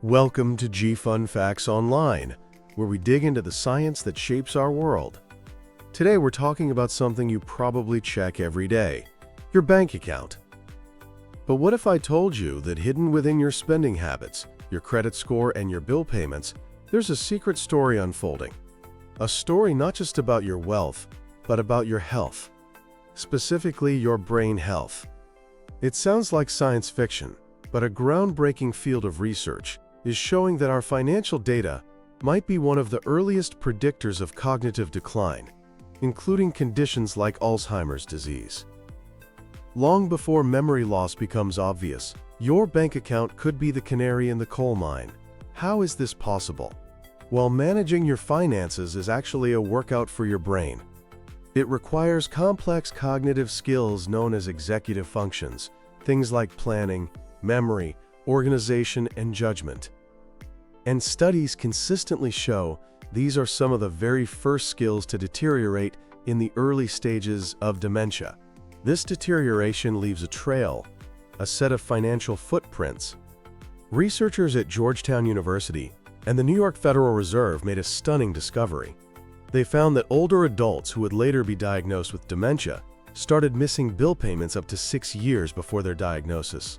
Welcome to G-Fun Facts Online, where we dig into the science that shapes our world. Today we're talking about something you probably check every day, your bank account. But what if I told you that hidden within your spending habits, your credit score, and your bill payments, there's a secret story unfolding? A story not just about your wealth, but about your health. Specifically, your brain health. It sounds like science fiction, but a groundbreaking field of research is showing that our financial data might be one of the earliest predictors of cognitive decline, including conditions like Alzheimer's disease. Long before memory loss becomes obvious, your bank account could be the canary in the coal mine. How is this possible? Well, managing your finances is actually a workout for your brain. It requires complex cognitive skills known as executive functions, things like planning, memory, organization, and judgment. And studies consistently show these are some of the very first skills to deteriorate in the early stages of dementia. This deterioration leaves a trail, a set of financial footprints. Researchers at Georgetown University and the New York Federal Reserve made a stunning discovery. They found that older adults who would later be diagnosed with dementia started missing bill payments up to 6 years before their diagnosis.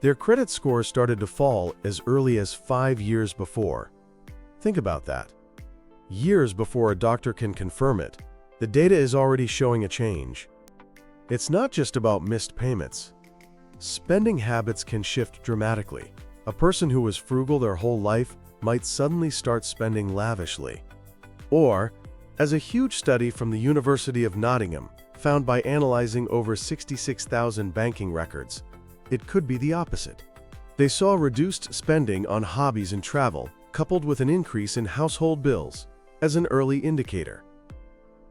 Their credit scores started to fall as early as 5 years before. Think about that. Years before a doctor can confirm it, the data is already showing a change. It's not just about missed payments. Spending habits can shift dramatically. A person who was frugal their whole life might suddenly start spending lavishly. Or, as a huge study from the University of Nottingham found by analyzing over 66,000 banking records, it could be the opposite. They saw reduced spending on hobbies and travel, coupled with an increase in household bills, as an early indicator.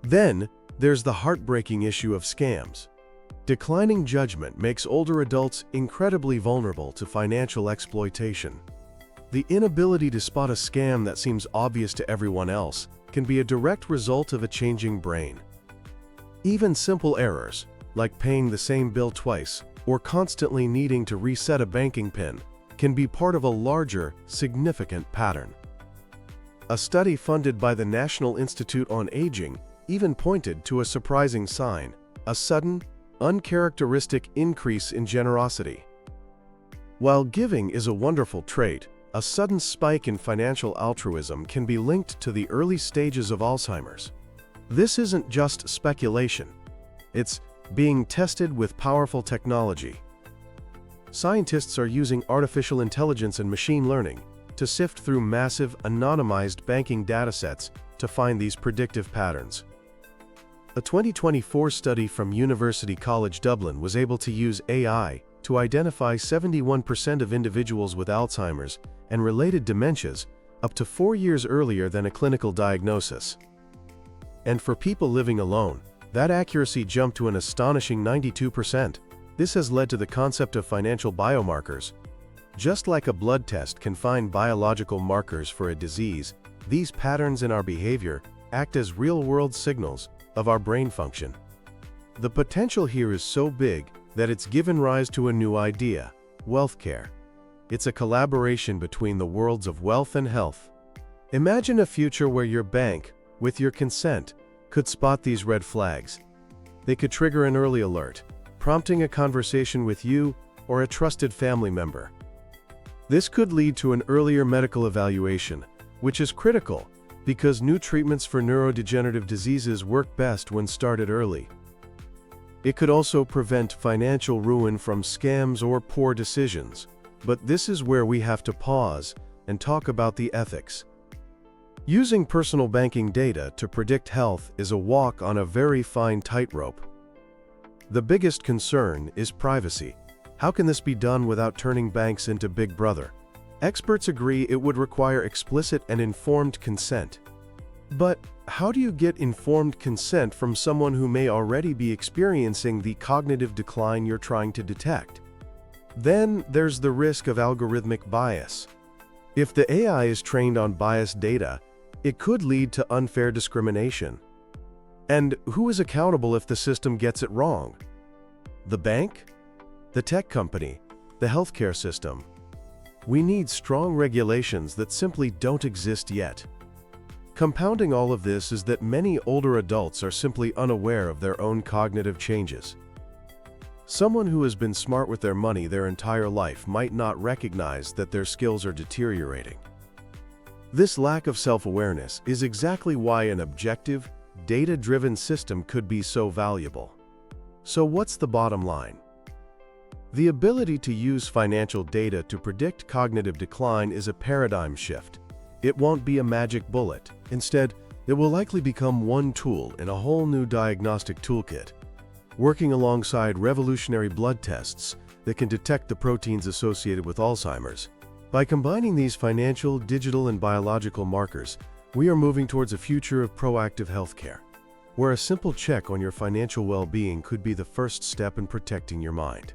Then, there's the heartbreaking issue of scams. Declining judgment makes older adults incredibly vulnerable to financial exploitation. The inability to spot a scam that seems obvious to everyone else can be a direct result of a changing brain. Even simple errors, like paying the same bill twice, or constantly needing to reset a banking PIN, can be part of a larger, significant pattern. A study funded by the National Institute on Aging even pointed to a surprising sign: a sudden, uncharacteristic increase in generosity. While giving is a wonderful trait, a sudden spike in financial altruism can be linked to the early stages of Alzheimer's. This isn't just speculation. It's being tested with powerful technology. Scientists are using artificial intelligence and machine learning to sift through massive, anonymized banking datasets to find these predictive patterns. A 2024 study from University College Dublin was able to use AI to identify 71% of individuals with Alzheimer's and related dementias up to 4 years earlier than a clinical diagnosis. And for people living alone, that accuracy jumped to an astonishing 92%. This has led to the concept of financial biomarkers. Just like a blood test can find biological markers for a disease, these patterns in our behavior act as real-world signals of our brain function. The potential here is so big that it's given rise to a new idea: whealthcare. It's a collaboration between the worlds of wealth and health. Imagine a future where your bank, with your consent, could spot these red flags. They could trigger an early alert, prompting a conversation with you or a trusted family member. This could lead to an earlier medical evaluation, which is critical because new treatments for neurodegenerative diseases work best when started early. It could also prevent financial ruin from scams or poor decisions. But this is where we have to pause and talk about the ethics. Using personal banking data to predict health is a walk on a very fine tightrope. The biggest concern is privacy. How can this be done without turning banks into Big Brother? Experts agree it would require explicit and informed consent. But how do you get informed consent from someone who may already be experiencing the cognitive decline you're trying to detect? Then there's the risk of algorithmic bias. If the AI is trained on biased data, it could lead to unfair discrimination. And who is accountable if the system gets it wrong? The bank? The tech company? The healthcare system? We need strong regulations that simply don't exist yet. Compounding all of this is that many older adults are simply unaware of their own cognitive changes. Someone who has been smart with their money their entire life might not recognize that their skills are deteriorating. This lack of self-awareness is exactly why an objective, data-driven system could be so valuable. So what's the bottom line? The ability to use financial data to predict cognitive decline is a paradigm shift. It won't be a magic bullet. Instead, it will likely become one tool in a whole new diagnostic toolkit, working alongside revolutionary blood tests that can detect the proteins associated with Alzheimer's. By combining these financial, digital, and biological markers, we are moving towards a future of proactive healthcare, where a simple check on your financial well-being could be the first step in protecting your mind.